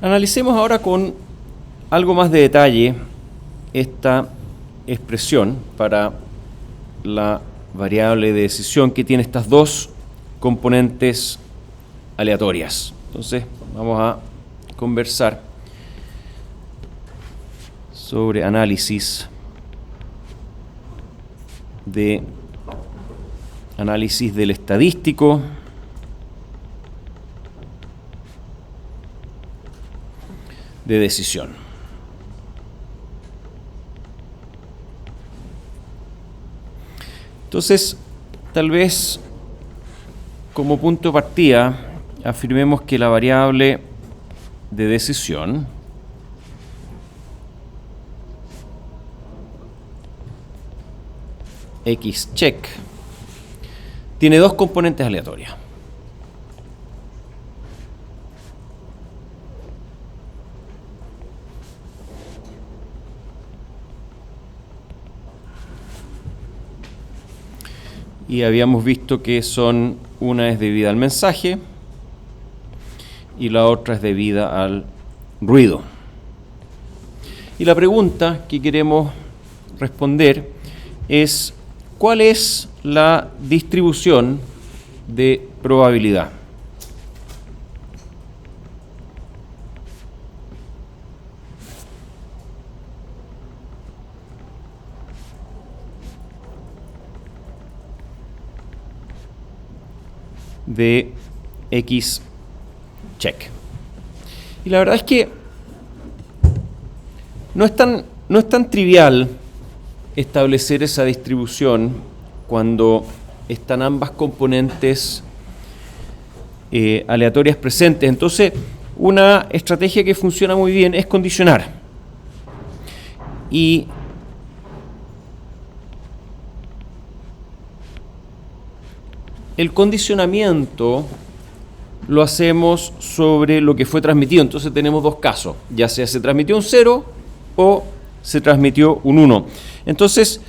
Analicemos ahora con algo más de detalle esta expresión para la variable de decisión que tiene estas dos componentes aleatorias. Entonces, vamos a conversar sobre análisis del estadístico de decisión. Entonces, tal vez como punto de partida afirmemos que la variable de decisión xcheck tiene dos componentes aleatorias. Y habíamos visto que una es debida al mensaje y la otra es debida al ruido. Y la pregunta que queremos responder es: ¿cuál es la distribución de probabilidad? De xcheck. Y la verdad es que no es tan trivial establecer esa distribución cuando están ambas componentes aleatorias presentes. Entonces, una estrategia que funciona muy bien es condicionar. Y el condicionamiento lo hacemos sobre lo que fue transmitido. Entonces tenemos dos casos: ya sea se transmitió un 0 o se transmitió un 1. Entonces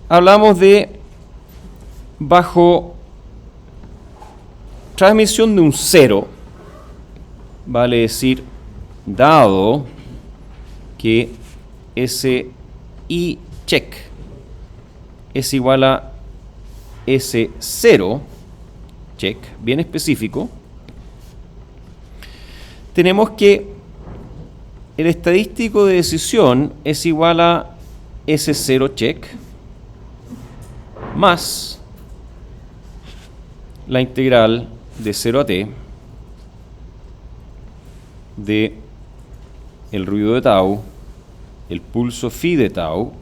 hablamos de bajo transmisión de un 0, vale decir, dado que ese i-check es igual a ese 0 check, bien específico, tenemos que el estadístico de decisión es igual a ese 0 check más la integral de 0 a t de el ruido de tau, el pulso phi de tau,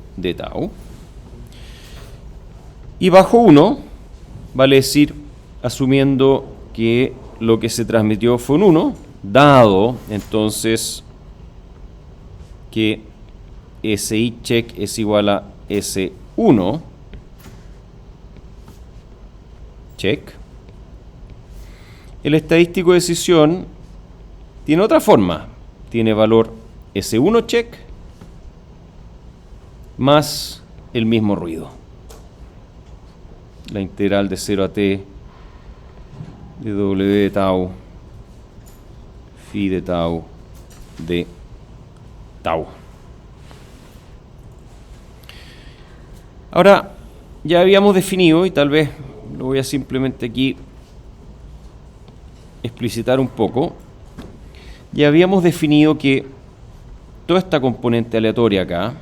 y bajo 1, vale decir, asumiendo que lo que se transmitió fue un 1, dado entonces que ese i-check es igual a ese 1 check, el estadístico de decisión tiene otra forma, tiene valor ese 1 check más el mismo ruido, la integral de 0 a t de w de tau phi de tau de tau. Ahora, ya habíamos definido, y tal vez lo voy a simplemente aquí explicitar un poco, ya habíamos definido que toda esta componente aleatoria acá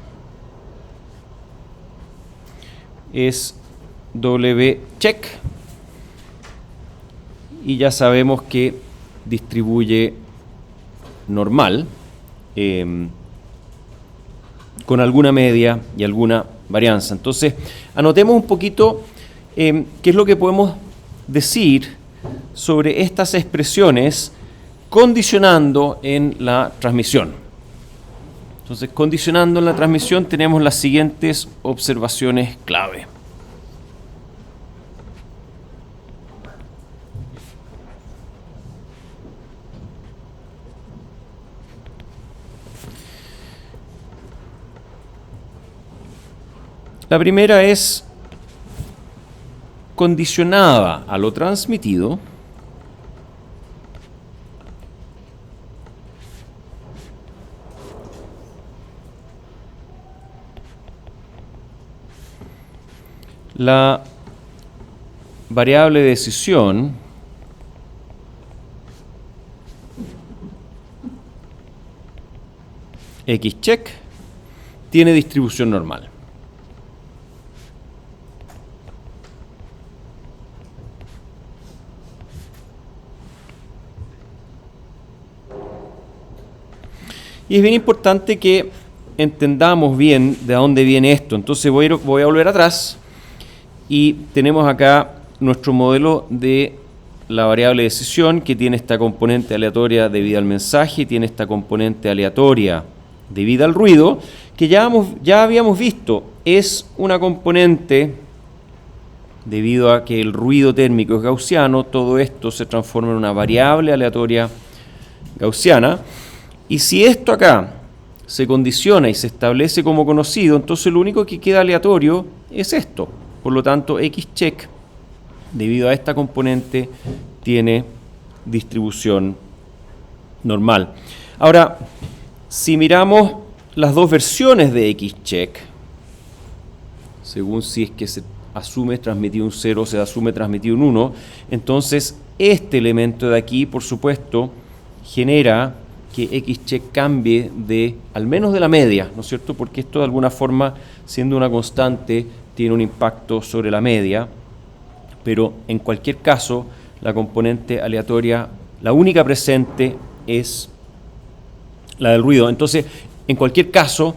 es w check, y ya sabemos que distribuye normal con alguna media y alguna varianza. Entonces, anotemos un poquito qué es lo que podemos decir sobre estas expresiones condicionando en la transmisión. Entonces, condicionando en la transmisión tenemos las siguientes observaciones clave. La primera es condicionada a lo transmitido. la variable de decisión x check tiene distribución normal. Y es bien importante que entendamos bien de dónde viene esto. Entonces voy a volver atrás y tenemos acá nuestro modelo de la variable de decisión que tiene esta componente aleatoria debida al mensaje y tiene esta componente aleatoria debida al ruido, que ya habíamos visto, es una componente debido a que el ruido térmico es gaussiano. Todo esto se transforma en una variable aleatoria gaussiana. Y si esto acá se condiciona y se establece como conocido, entonces lo único que queda aleatorio es esto. Por lo tanto, xcheck, debido a esta componente, tiene distribución normal. Ahora, si miramos las dos versiones de xcheck, según si es que se asume transmitido un 0 o se asume transmitido un 1, entonces este elemento de aquí, por supuesto, genera que xcheck cambie de, al menos de la media, ¿no es cierto? Porque esto de alguna forma, siendo una constante, tiene un impacto sobre la media, pero en cualquier caso, la componente aleatoria, la única presente es la del ruido. Entonces, en cualquier caso,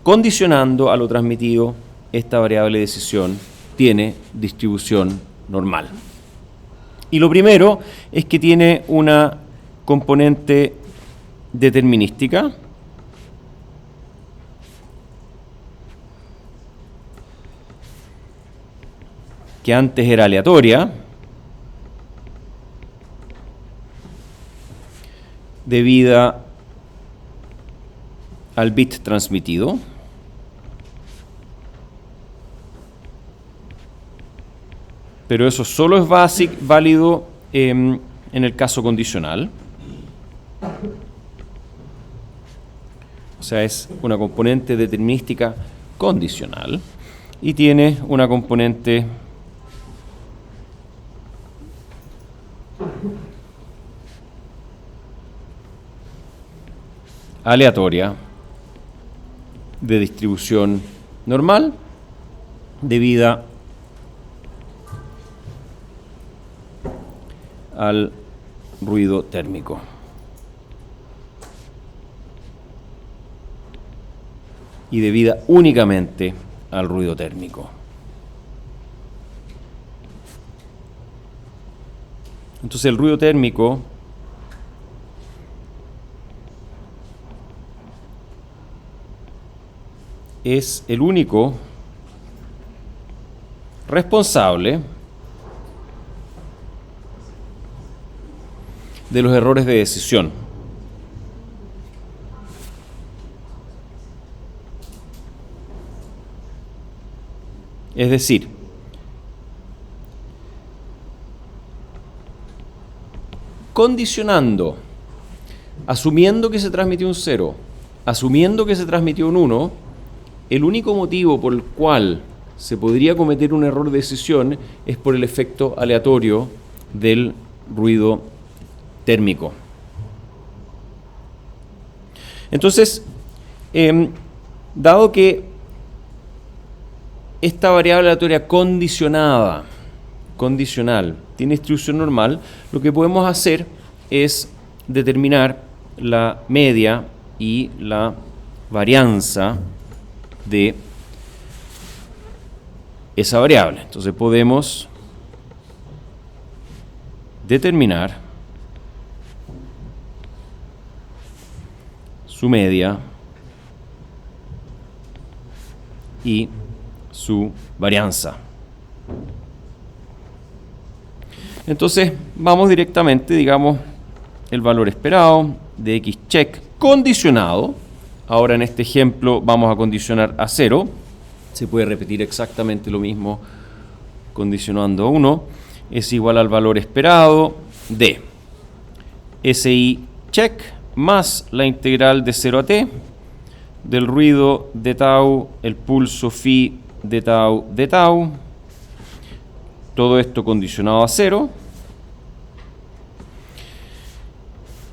condicionando a lo transmitido, esta variable de decisión tiene distribución normal. Y lo primero es que tiene una componente determinística, que antes era aleatoria, debida al bit transmitido, pero eso solo es válido en el caso condicional. O sea, es una componente determinística condicional y tiene una componente aleatoria de distribución normal debida al ruido térmico. Y debida únicamente al ruido térmico. Entonces el ruido térmico es el único responsable de los errores de decisión. Es decir, condicionando, asumiendo que se transmitió un 0, asumiendo que se transmitió un 1, el único motivo por el cual se podría cometer un error de decisión es por el efecto aleatorio del ruido térmico. Entonces, dado que esta variable aleatoria condicional, tiene distribución normal, lo que podemos hacer es determinar la media y la varianza de esa variable. Entonces podemos determinar su media y su varianza. Entonces vamos directamente, digamos, el valor esperado de xcheck condicionado. Ahora en este ejemplo vamos a condicionar a 0. Se puede repetir exactamente lo mismo condicionando a 1. Es igual al valor esperado de SI check más la integral de 0 a t del ruido de tau, el pulso phi de tau todo esto condicionado a 0.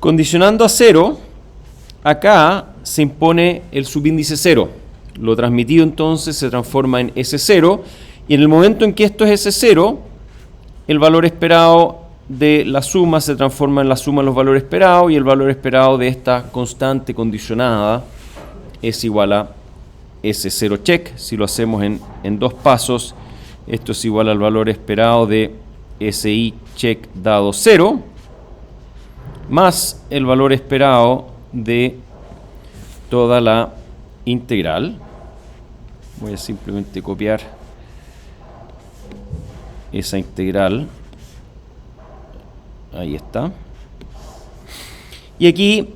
Condicionando a 0, acá se impone el subíndice 0. Lo transmitido entonces se transforma en S0, y en el momento en que esto es S0, el valor esperado de la suma se transforma en la suma de los valores esperados, y el valor esperado de esta constante condicionada es igual a S0 check. Si lo hacemos en dos pasos, esto es igual al valor esperado de SI check dado 0, más el valor esperado de toda la integral. Voy a simplemente copiar esa integral. Ahí está. Y aquí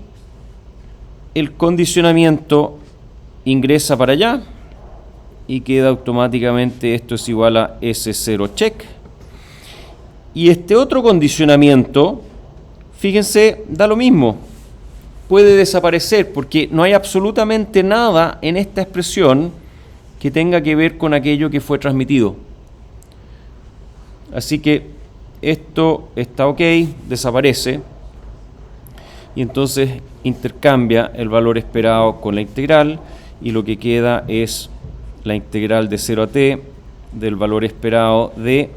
el condicionamiento ingresa para allá y queda automáticamente, esto es igual a S0 check. Y este otro condicionamiento, fíjense, da lo mismo. Puede desaparecer porque no hay absolutamente nada en esta expresión que tenga que ver con aquello que fue transmitido. Así que esto está ok, desaparece, y entonces intercambia el valor esperado con la integral, y lo que queda es la integral de 0 a t del valor esperado de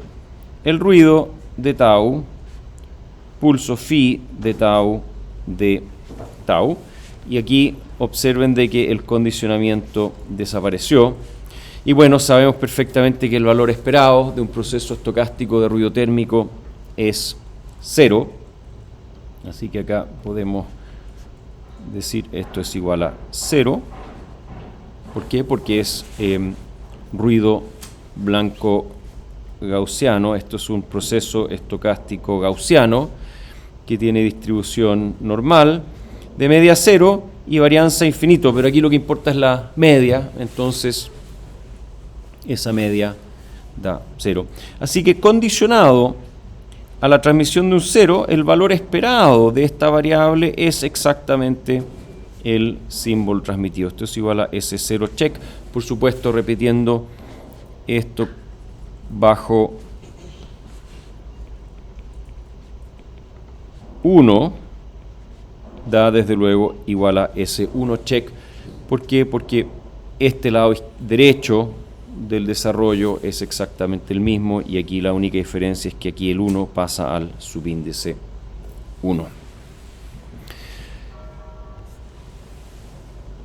el ruido de tau, pulso phi de tau, y aquí observen de que el condicionamiento desapareció. Y bueno, sabemos perfectamente que el valor esperado de un proceso estocástico de ruido térmico es 0. Así que acá podemos decir esto es igual a 0. ¿Por qué? Porque es ruido blanco gaussiano. Esto es un proceso estocástico gaussiano que tiene distribución normal de media 0 y varianza infinito, pero aquí lo que importa es la media, entonces esa media da 0. Así que condicionado a la transmisión de un 0, el valor esperado de esta variable es exactamente el símbolo transmitido. Esto es igual a S0 check, por supuesto repitiendo esto bajo 1 da desde luego igual a S1 check. ¿Por qué? Porque este lado derecho del desarrollo es exactamente el mismo, y aquí la única diferencia es que aquí el 1 pasa al subíndice 1.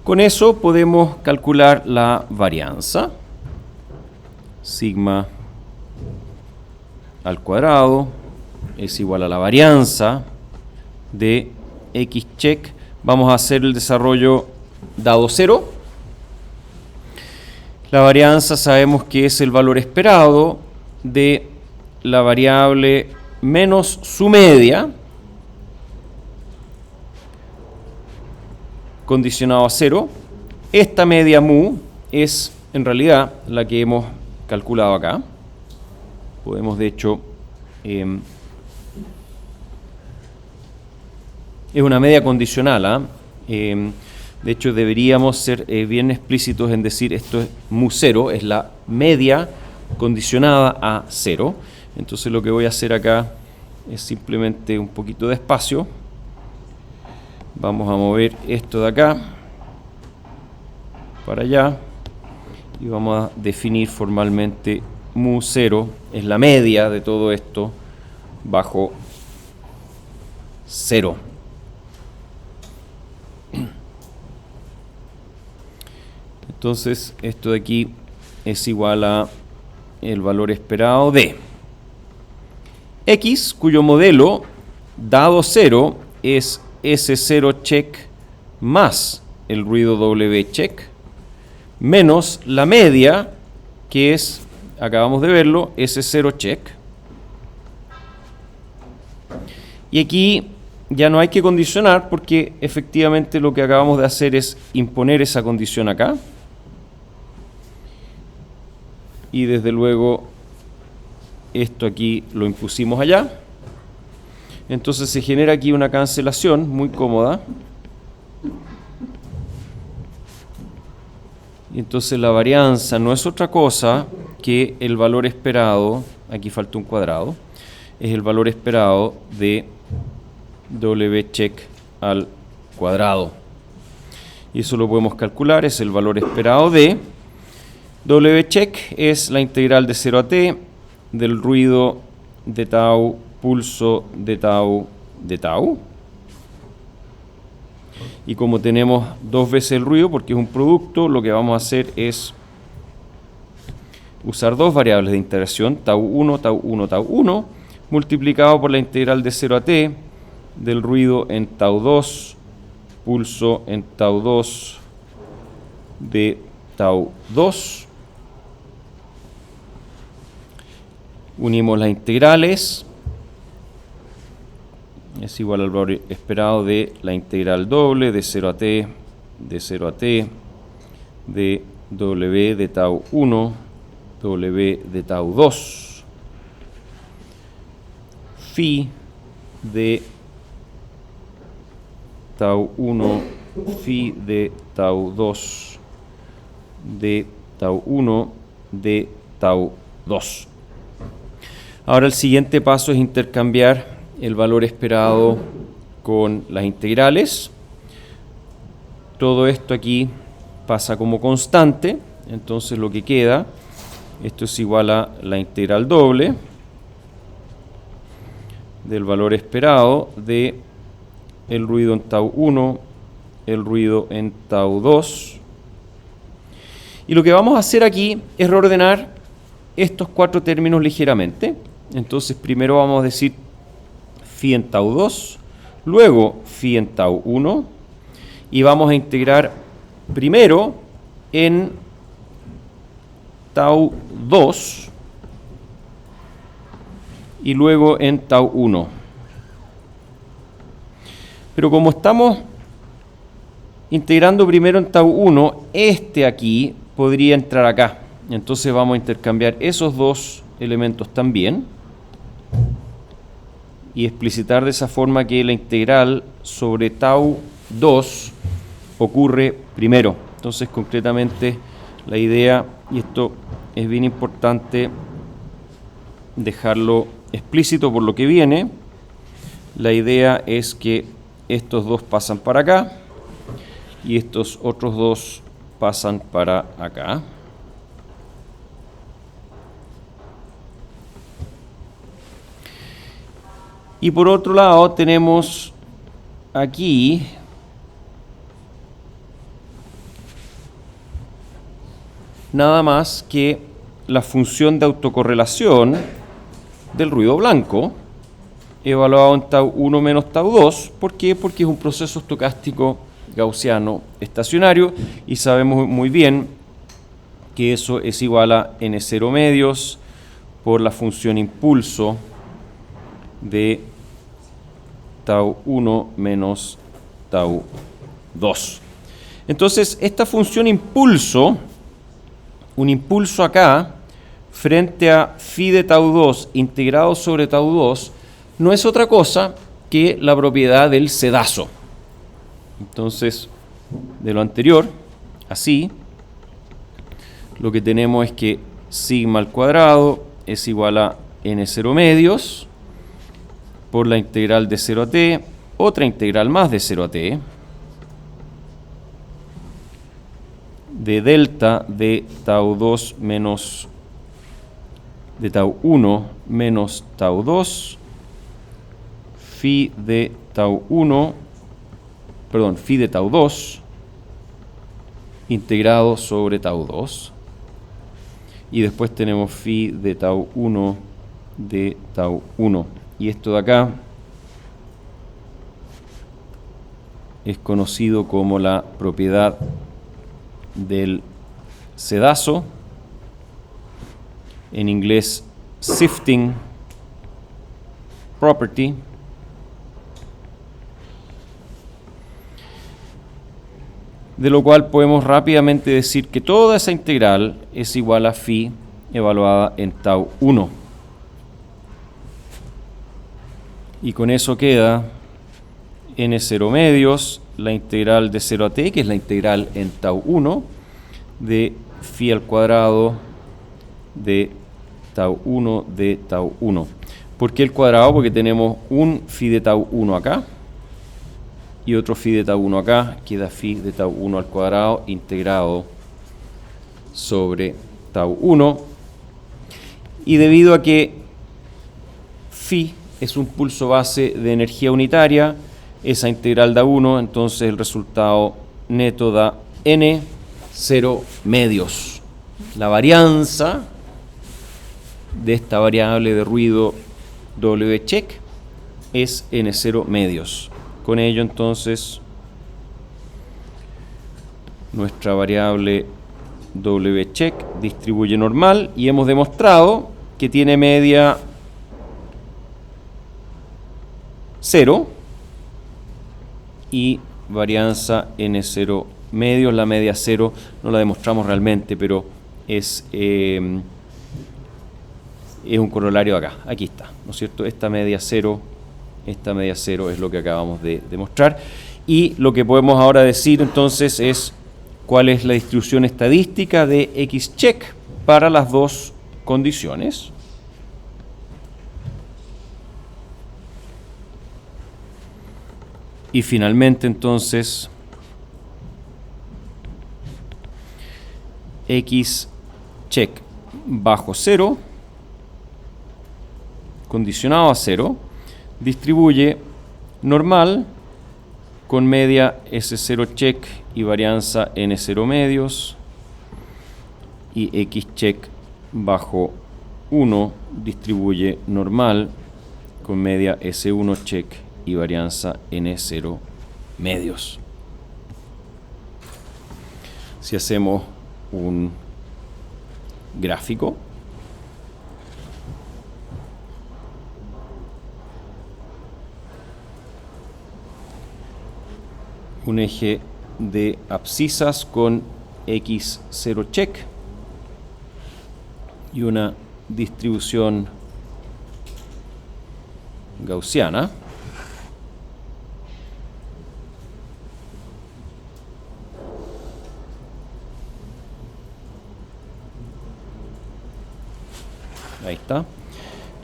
Con eso podemos calcular la varianza. Sigma al cuadrado es igual a la varianza de X check. Vamos a hacer el desarrollo dado 0. La varianza sabemos que es el valor esperado de la variable menos su media, condicionado a 0. Esta media mu es en realidad la que hemos calculado acá. Podemos de hecho, es una media condicional, de hecho deberíamos ser bien explícitos en decir esto es mu 0, es la media condicionada a 0. Entonces lo que voy a hacer acá es simplemente un poquito de espacio. Vamos a mover esto de acá para allá y vamos a definir formalmente mu 0 es la media de todo esto bajo 0. Entonces esto de aquí es igual a el valor esperado de X, cuyo modelo dado 0 es S0 check más el ruido W check, menos la media, que es, acabamos de verlo, S0 check. Y aquí ya no hay que condicionar porque efectivamente lo que acabamos de hacer es imponer esa condición acá. Y desde luego esto aquí lo impusimos allá. Entonces se genera aquí una cancelación muy cómoda. Y entonces la varianza no es otra cosa que el valor esperado aquí falta un cuadrado, es el valor esperado de W check al cuadrado. Y eso lo podemos calcular, es el valor esperado de W check, es la integral de 0 a t del ruido de tau, pulso de tau, de tau. Y como tenemos dos veces el ruido, porque es un producto, lo que vamos a hacer es usar dos variables de integración, tau1, tau1, tau1, multiplicado por la integral de 0 a t del ruido en tau2, pulso en tau2 de tau2. Unimos las integrales, es igual al valor esperado de la integral doble de 0 a t, de 0 a t, de w de tau1, w de tau2, phi de tau1, phi de tau2, de tau1, de tau2. Ahora el siguiente paso es intercambiar el valor esperado con las integrales. Todo esto aquí pasa como constante, entonces lo que queda, esto es igual a la integral doble del valor esperado de el ruido en tau1, el ruido en tau2. Y lo que vamos a hacer aquí es reordenar estos cuatro términos ligeramente. Entonces primero vamos a decir phi en tau2, luego phi en tau1, y vamos a integrar primero en tau2 y luego en tau1. Pero como estamos integrando primero en tau1, este aquí podría entrar acá. Entonces vamos a intercambiar esos dos elementos también y explicitar de esa forma que la integral sobre tau2 ocurre primero. Entonces concretamente la idea, y esto es bien importante dejarlo explícito por lo que viene, la idea es que estos dos pasan para acá y estos otros dos pasan para acá. Y por otro lado tenemos aquí nada más que la función de autocorrelación del ruido blanco, evaluado en tau1 menos tau2. ¿Por qué? Porque es un proceso estocástico gaussiano estacionario y sabemos muy bien que eso es igual a n0 medios por la función impulso de tau1 menos tau2. Entonces, esta función impulso, un impulso acá, frente a phi de tau2 integrado sobre tau2, no es otra cosa que la propiedad del sedazo. Entonces, de lo anterior, así, lo que tenemos es que sigma al cuadrado es igual a n0 medios por la integral de 0 a t, otra integral más de 0 a t, de delta de tau2 menos de tau1 menos tau2, phi de tau1, perdón, phi de tau2 integrado sobre tau2, y después tenemos phi de tau1 de tau1, y esto de acá es conocido como la propiedad del sedazo, en inglés shifting property, de lo cual podemos rápidamente decir que toda esa integral es igual a phi evaluada en tau1. Y con eso queda n0 medios, la integral de 0 a t, que es la integral en tau1, de phi al cuadrado de tau 1 de tau 1. ¿Por qué el cuadrado? Porque tenemos un phi de tau 1 acá y otro phi de tau 1 acá. Queda phi de tau 1 al cuadrado integrado sobre tau 1. Y debido a que phi es un pulso base de energía unitaria, esa integral da 1, entonces el resultado neto da n 0 medios. La varianza de esta variable de ruido W check es n 0 medios. Con ello entonces nuestra variable W check distribuye normal y hemos demostrado que tiene media 0 y varianza n 0 medios. La media 0 no la demostramos realmente, pero es un corolario acá. Aquí está, ¿no es cierto? Esta media 0 es lo que acabamos de demostrar. Y lo que podemos ahora decir entonces es cuál es la distribución estadística de X check para las dos condiciones. Y finalmente entonces X check bajo 0, condicionado a 0, distribuye normal con media S0 check y varianza N0 medios, y X check bajo 1 distribuye normal con media S1 check y varianza N0 medios. Si hacemos un gráfico, un eje de abscisas con X0 check y una distribución gaussiana, ahí está.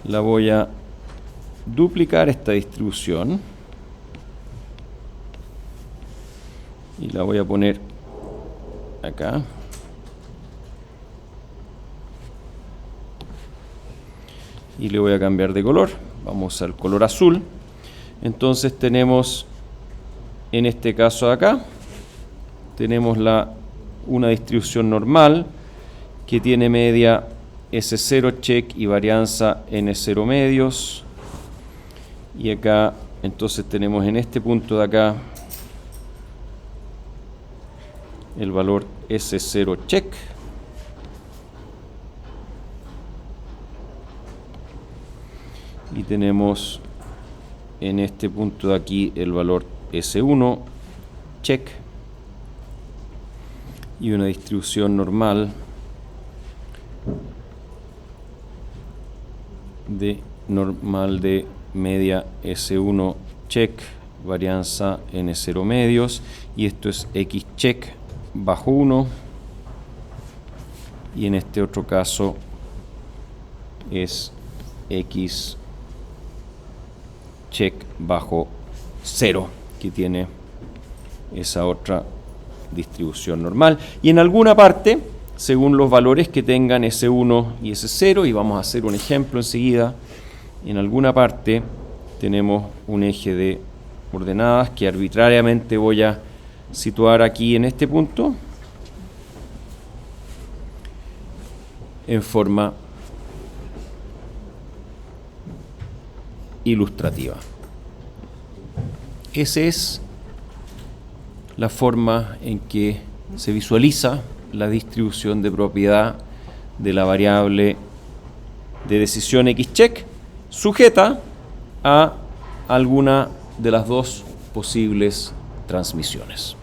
La voy a duplicar esta distribución y la voy a poner acá. Y le voy a cambiar de color. Vamos al color azul. Entonces tenemos, en este caso de acá, tenemos una distribución normal que tiene media S0 check y varianza N0 medios. Y acá, entonces tenemos en este punto de acá el valor S0 check. Y tenemos en este punto de aquí el valor S1 check y una distribución normal de media S1 check, varianza N0 medios, y esto es X check bajo 1, y en este otro caso es X check bajo 0, que tiene esa otra distribución normal. Y en alguna parte, según los valores que tengan S1 y S0, y vamos a hacer un ejemplo enseguida, en alguna parte tenemos un eje de ordenadas que arbitrariamente voy a situar aquí en este punto en forma ilustrativa. Esa es la forma en que se visualiza la distribución de propiedad de la variable de decisión X-check sujeta a alguna de las dos posibles transmisiones.